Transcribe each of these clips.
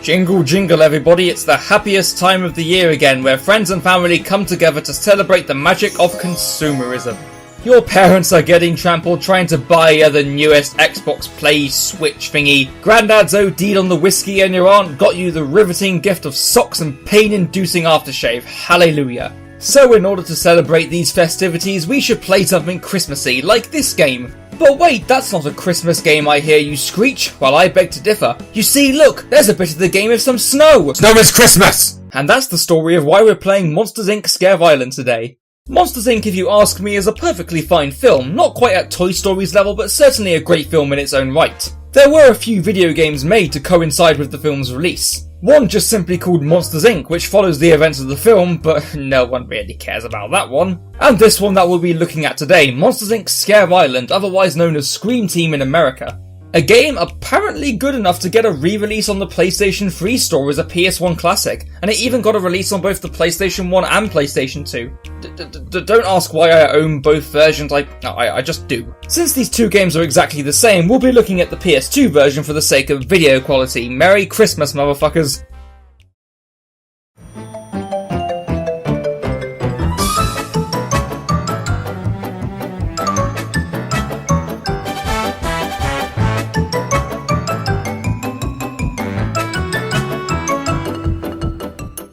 Jingle jingle everybody, it's the happiest time of the year again, where friends and family come together to celebrate the magic of consumerism. Your parents are getting trampled trying to buy the newest Xbox Play Switch thingy, Grandad's OD'd on the whiskey, and your aunt got you the riveting gift of socks and pain-inducing aftershave. Hallelujah. So in order to celebrate these festivities, we should play something Christmassy, like this game. But wait, that's not a Christmas game, I hear you screech. Well, I beg to differ. You see, look, there's a bit of the game with some snow. Snow is Christmas! And that's the story of why we're playing Monsters Inc. Scare Island today. Monsters Inc., if you ask me, is a perfectly fine film, not quite at Toy Story's level, but certainly a great film in its own right. There were a few video games made to coincide with the film's release. One just simply called Monsters Inc., which follows the events of the film, but no one really cares about that one. And this one that we'll be looking at today, Monsters Inc. Scare Island, otherwise known as Scream Team in America. A game apparently good enough to get a re-release on the PlayStation 3 store as a PS1 classic, and it even got a release on both the PlayStation 1 and PlayStation 2. Don't ask why I own both versions, I just do. Since these two games are exactly the same, we'll be looking at the PS2 version for the sake of video quality. Merry Christmas, motherfuckers!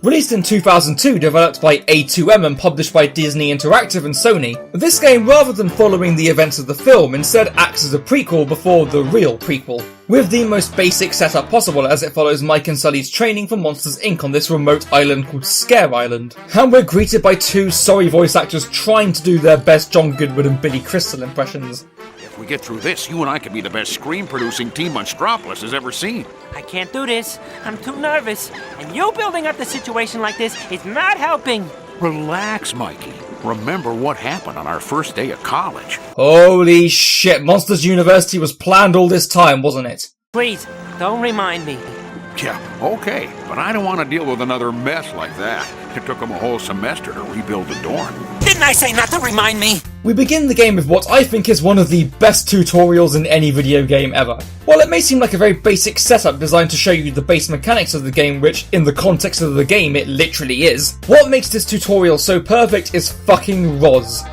Released in 2002, developed by A2M and published by Disney Interactive and Sony, this game, rather than following the events of the film, instead acts as a prequel before the real prequel, with the most basic setup possible as it follows Mike and Sully's training for Monsters Inc. on this remote island called Scare Island. And we're greeted by two sorry voice actors trying to do their best John Goodman and Billy Crystal impressions. If we get through this, you and I could be the best screen-producing team Monstropolis has ever seen. I can't do this. I'm too nervous. And you building up the situation like this is not helping. Relax, Mikey. Remember what happened on our first day of college. Holy shit, Monsters University was planned all this time, wasn't it? Please, don't remind me. Yeah, okay, but I don't want to deal with another mess like that. It took them a whole semester to rebuild the dorm. Didn't I say not to remind me? We begin the game with what I think is one of the best tutorials in any video game ever. While it may seem like a very basic setup designed to show you the base mechanics of the game, which, in the context of the game, it literally is, what makes this tutorial so perfect is fucking Roz.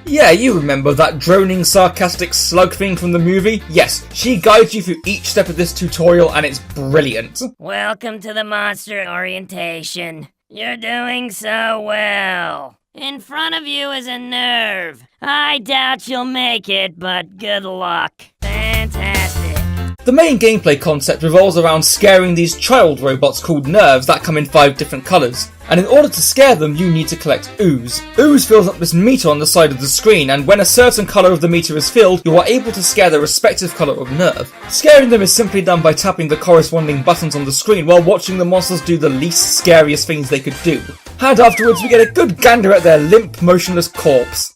Yeah, you remember that droning, sarcastic slug thing from the movie? Yes, she guides you through each step of this tutorial and it's brilliant. Welcome to the monster orientation. You're doing so well. In front of you is a nerve. I doubt you'll make it, but good luck. Fantastic. The main gameplay concept revolves around scaring these child robots called nerves that come in 5 different colours. And in order to scare them, you need to collect ooze. Ooze fills up this meter on the side of the screen, and when a certain colour of the meter is filled, you are able to scare the respective colour of nerve. Scaring them is simply done by tapping the corresponding buttons on the screen while watching the monsters do the least scariest things they could do. And afterwards we get a good gander at their limp, motionless corpse.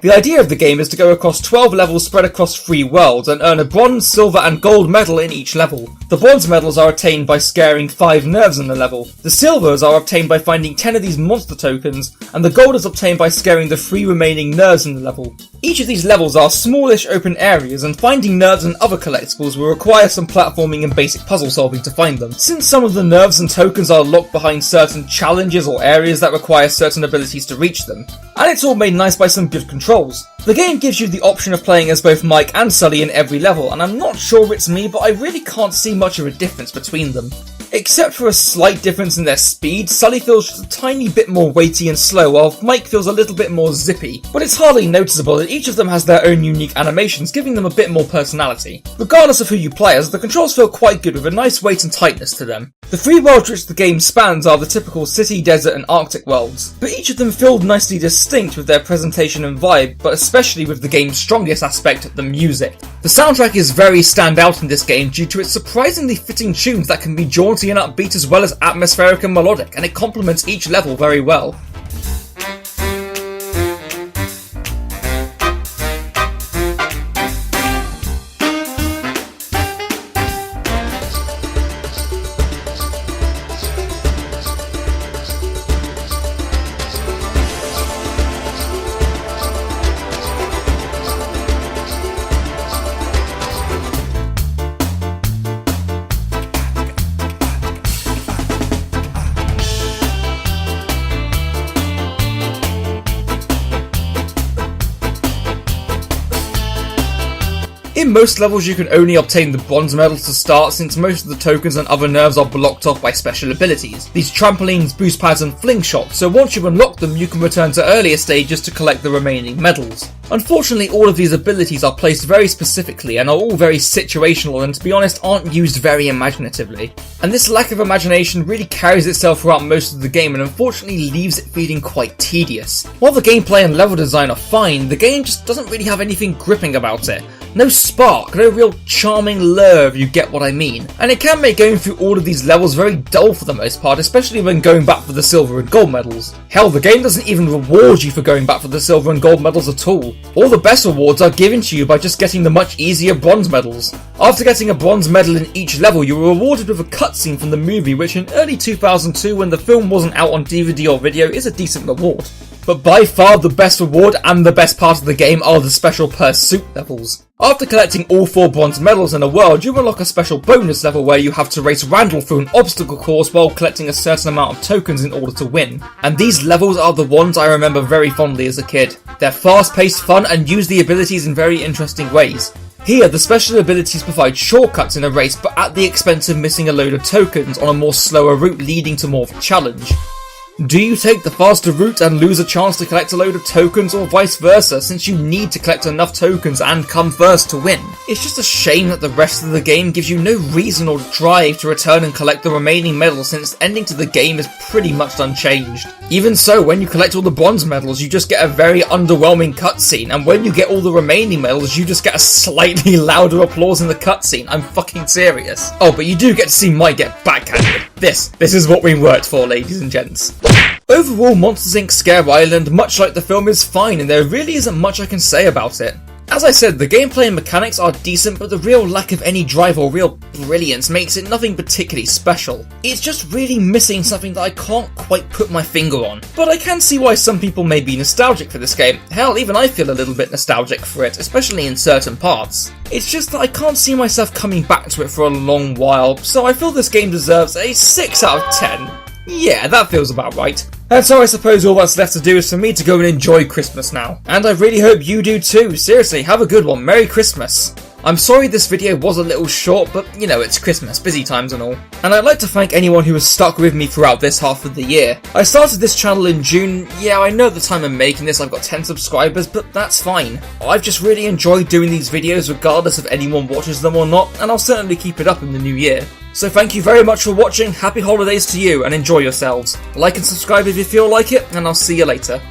The idea of the game is to go across 12 levels spread across 3 worlds and earn a bronze, silver and gold medal in each level. The bronze medals are attained by scaring 5 nerves in the level. The silvers are obtained by finding 10 of these monster tokens, and the gold is obtained by scaring the 3 remaining nerves in the level. Each of these levels are smallish open areas, and finding nerves and other collectibles will require some platforming and basic puzzle solving to find them, since some of the nerves and tokens are locked behind certain challenges or areas that require certain abilities to reach them. And it's all made nice by some good controls. The game gives you the option of playing as both Mike and Sully in every level, and I'm not sure it's me, but I really can't see much of a difference between them. Except for a slight difference in their speed, Sully feels just a tiny bit more weighty and slow, while Mike feels a little bit more zippy. But it's hardly noticeable that each of them has their own unique animations, giving them a bit more personality. Regardless of who you play as, the controls feel quite good with a nice weight and tightness to them. The 3 worlds which the game spans are the typical city, desert and arctic worlds, but each of them feel nicely distinct with their presentation and vibe, but especially with the game's strongest aspect, the music. The soundtrack is very standout in this game due to its surprisingly fitting tunes that can be jaunty and upbeat as well as atmospheric and melodic, and it complements each level very well. In most levels you can only obtain the bronze medals to start, since most of the tokens and other nerves are blocked off by special abilities. These trampolines, boost pads and fling shots, so once you unlock them you can return to earlier stages to collect the remaining medals. Unfortunately, all of these abilities are placed very specifically and are all very situational and, to be honest, aren't used very imaginatively. And this lack of imagination really carries itself throughout most of the game and unfortunately leaves it feeling quite tedious. While the gameplay and level design are fine, the game just doesn't really have anything gripping about it. No spark, no real charming lure if you get what I mean. And it can make going through all of these levels very dull for the most part, especially when going back for the silver and gold medals. Hell, the game doesn't even reward you for going back for the silver and gold medals at all. All the best rewards are given to you by just getting the much easier bronze medals. After getting a bronze medal in each level, you were rewarded with a cutscene from the movie, which in early 2002, when the film wasn't out on DVD or video, is a decent reward. But by far the best reward and the best part of the game are the special pursuit levels. After collecting all 4 bronze medals in a world, you unlock a special bonus level where you have to race Randall through an obstacle course while collecting a certain amount of tokens in order to win. And these levels are the ones I remember very fondly as a kid. They're fast-paced fun and use the abilities in very interesting ways. Here, the special abilities provide shortcuts in a race, but at the expense of missing a load of tokens on a more slower route, leading to more of a challenge. Do you take the faster route and lose a chance to collect a load of tokens, or vice versa, since you need to collect enough tokens and come first to win? It's just a shame that the rest of the game gives you no reason or drive to return and collect the remaining medals, since the ending to the game is pretty much unchanged. Even so, when you collect all the bronze medals, you just get a very underwhelming cutscene, and when you get all the remaining medals, you just get a slightly louder applause in the cutscene. I'm fucking serious. Oh, but you do get to see Mike get backhanded. This is what we worked for, ladies and gents. Overall, Monsters Inc. Scare Island, much like the film, is fine, and there really isn't much I can say about it. As I said, the gameplay and mechanics are decent, but the real lack of any drive or real brilliance makes it nothing particularly special. It's just really missing something that I can't quite put my finger on. But I can see why some people may be nostalgic for this game. Hell, even I feel a little bit nostalgic for it, especially in certain parts. It's just that I can't see myself coming back to it for a long while, so I feel this game deserves a 6 out of 10. Yeah, that feels about right. And so I suppose all that's left to do is for me to go and enjoy Christmas now. And I really hope you do too. Seriously, have a good one. Merry Christmas. I'm sorry this video was a little short, but you know, it's Christmas, busy times and all. And I'd like to thank anyone who has stuck with me throughout this half of the year. I started this channel in June. Yeah, I know at the time I'm making this I've got 10 subscribers, but that's fine. I've just really enjoyed doing these videos regardless if anyone watches them or not, and I'll certainly keep it up in the new year. So thank you very much for watching, happy holidays to you, and enjoy yourselves. Like and subscribe if you feel like it, and I'll see you later.